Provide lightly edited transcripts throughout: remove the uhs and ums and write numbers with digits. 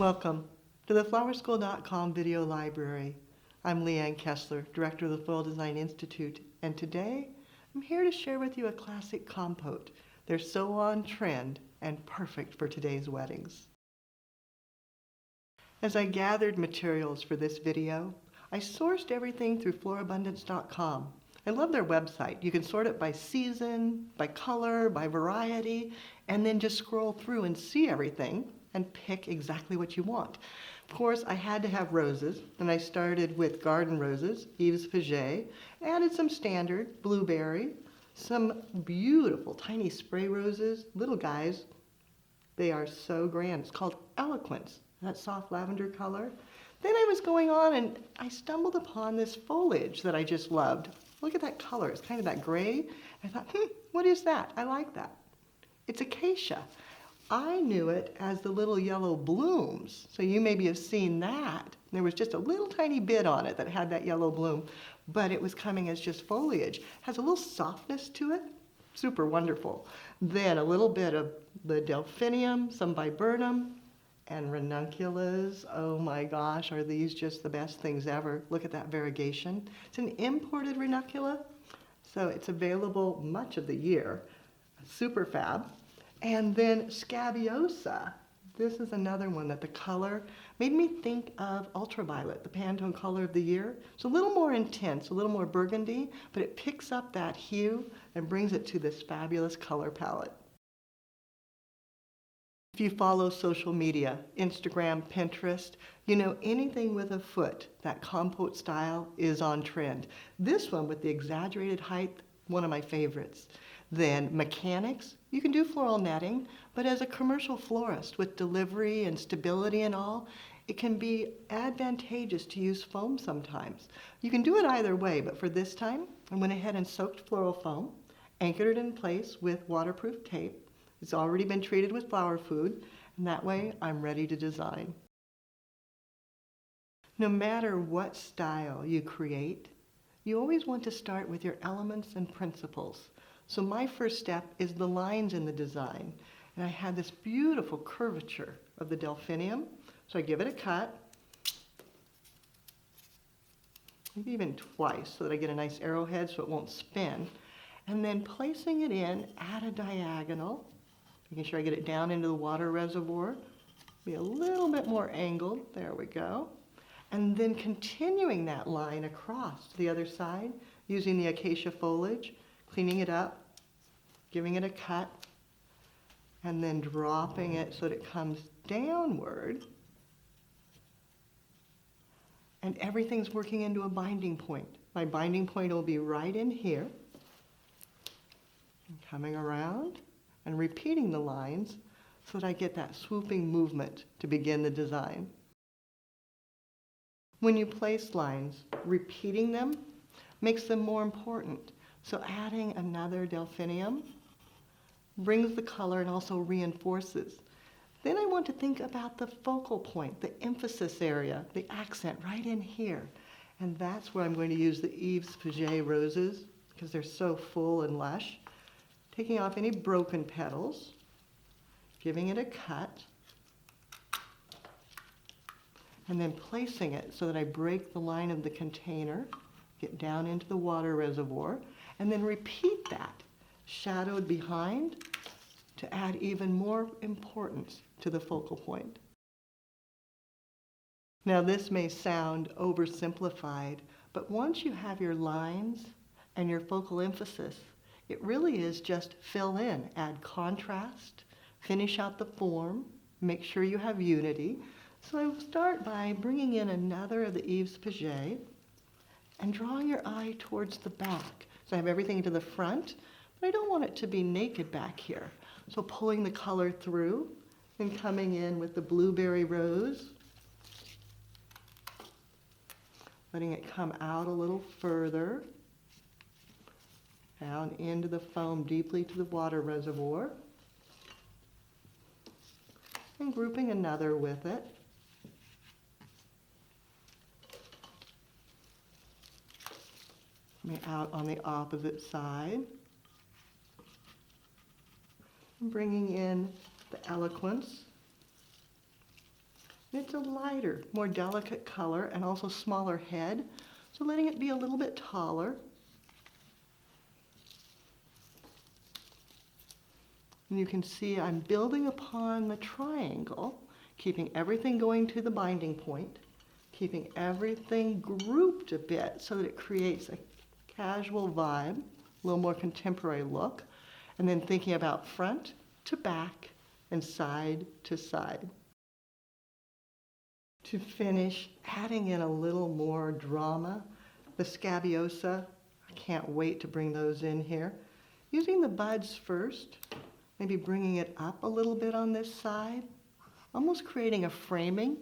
Welcome to the flowerschool.com video library. I'm Leanne Kessler, Director of the Foil Design Institute, and today I'm here to share with you a classic compote. They're so on trend and perfect for today's weddings. As I gathered materials for this video, I sourced everything through florabundance.com. I love their website. You can sort it by season, by color, by variety, and then just scroll through and see everything and pick exactly what you want. Of course, I had to have roses, and I started with garden roses, Yves Paget, added some standard, blueberry, some beautiful tiny spray roses, little guys. They are so grand. It's called Eloquence, that soft lavender color. Then I was going on and I stumbled upon this foliage that I just loved. Look at that color. It's kind of that gray. I thought, what is that? I like that. It's acacia. I knew it as the little yellow blooms. So you maybe have seen that. There was just a little tiny bit on it that had that yellow bloom, but it was coming as just foliage. Has a little softness to it. Super wonderful. Then a little bit of the delphinium, some viburnum, and ranunculus. Oh my gosh, are these just the best things ever? Look at that variegation. It's an imported ranuncula, so it's available much of the year. Super fab. And then scabiosa. This is another one that the color made me think of ultraviolet, the Pantone color of the year. It's a little more intense, a little more burgundy, but it picks up that hue and brings it to this fabulous color palette. If you follow social media, Instagram, Pinterest, you know anything with a foot, that compote style is on trend. This one with the exaggerated height, one of my favorites. Then mechanics, you can do floral netting, but as a commercial florist with delivery and stability and all, it can be advantageous to use foam sometimes. You can do it either way, but for this time, I went ahead and soaked floral foam, anchored it in place with waterproof tape. It's already been treated with flower food, and that way I'm ready to design. No matter what style you create, you always want to start with your elements and principles. So my first step is the lines in the design. And I had this beautiful curvature of the delphinium. So I give it a cut, maybe even twice so that I get a nice arrowhead so it won't spin. And then placing it in at a diagonal, making sure I get it down into the water reservoir. Be a little bit more angled. There we go. And then continuing that line across to the other side using the acacia foliage, cleaning it up, giving it a cut, and then dropping it so that it comes downward. And everything's working into a binding point. My binding point will be right in here. And coming around and repeating the lines so that I get that swooping movement to begin the design. When you place lines, repeating them makes them more important. So adding another delphinium brings the color and also reinforces. Then I want to think about the focal point, the emphasis area, the accent right in here. And that's where I'm going to use the Yves Paget roses because they're so full and lush. Taking off any broken petals, giving it a cut, and then placing it so that I break the line of the container, get down into the water reservoir, and then repeat that, shadowed behind, to add even more importance to the focal point. Now this may sound oversimplified, but once you have your lines and your focal emphasis, it really is just fill in, add contrast, finish out the form, make sure you have unity. So I will start by bringing in another of the Yves Paget and drawing your eye towards the back. So I have everything to the front, but I don't want it to be naked back here. So pulling the color through and coming in with the blueberry rose, letting it come out a little further, down into the foam deeply to the water reservoir, and grouping another with it. Out on the opposite side. And bringing in the eloquence It's a lighter, more delicate color and also smaller head, so letting it be a little bit taller. And you can see I'm building upon the triangle, keeping everything going to the binding point, keeping everything grouped a bit so that it creates a casual vibe, a little more contemporary look, and then thinking about front to back and side to side. To finish, adding in a little more drama, the scabiosa, I can't wait to bring those in here. Using the buds first, maybe bringing it up a little bit on this side, almost creating a framing,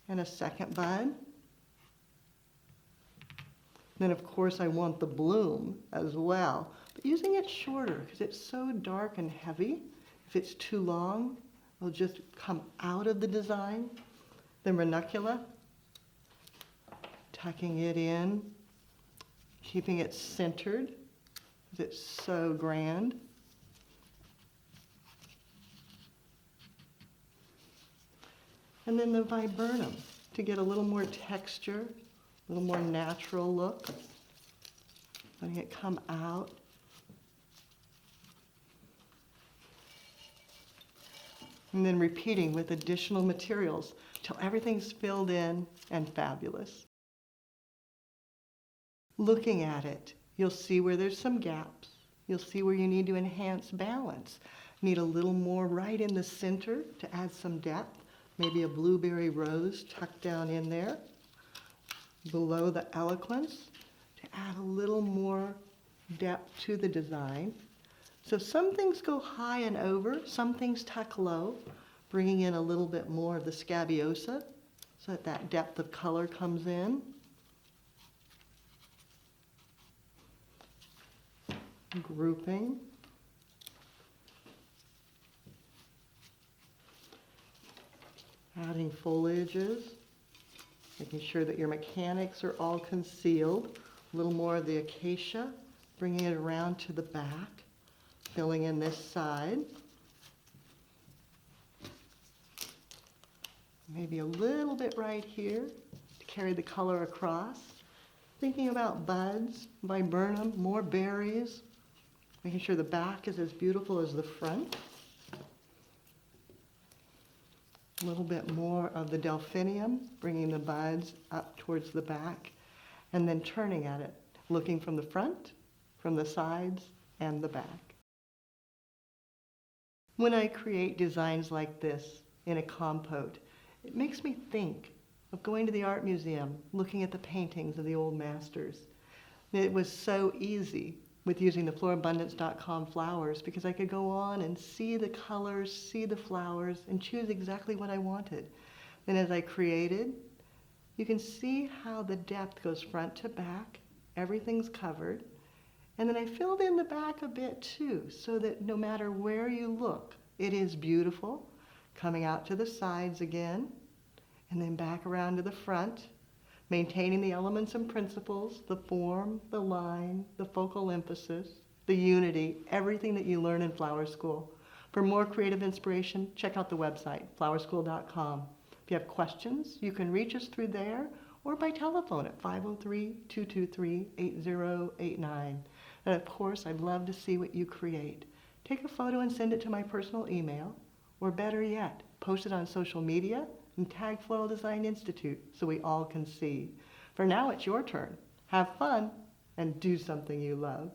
and a second bud. Then of course I want the bloom as well, but using it shorter because it's so dark and heavy. If it's too long, it'll just come out of the design. The ranuncula, tucking it in, keeping it centered because it's so grand. And then the viburnum to get a little more texture, a little more natural look. Letting it come out. And then repeating with additional materials till everything's filled in and fabulous. Looking at it, you'll see where there's some gaps. You'll see where you need to enhance balance. Need a little more right in the center to add some depth. Maybe a blueberry rose tucked down in there. Below the eloquence to add a little more depth to the design. So some things go high and over, some things tuck low, bringing in a little bit more of the scabiosa so that that depth of color comes in. Grouping. Adding foliages, making sure that your mechanics are all concealed. A little more of the acacia, bringing it around to the back, filling in this side. Maybe a little bit right here to carry the color across. Thinking about buds, viburnum, more berries, making sure the back is as beautiful as the front. A little bit more of the delphinium, bringing the buds up towards the back, and then turning at it, looking from the front, from the sides, and the back. When I create designs like this in a compote, it makes me think of going to the art museum, looking at the paintings of the old masters. It was so easy with using the florabundance.com flowers because I could go on and see the colors, see the flowers, and choose exactly what I wanted. Then as I created, you can see how the depth goes front to back, everything's covered, and then I filled in the back a bit too, so that no matter where you look, it is beautiful, coming out to the sides again, and then back around to the front, maintaining the elements and principles, the form, the line, the focal emphasis, the unity, everything that you learn in Flower School. For more creative inspiration, check out the website, flowerschool.com. If you have questions, you can reach us through there or by telephone at 503-223-8089. And of course, I'd love to see what you create. Take a photo and send it to my personal email, or better yet, post it on social media and tag Floral Design Institute so we all can see. For now, it's your turn. Have fun and do something you love.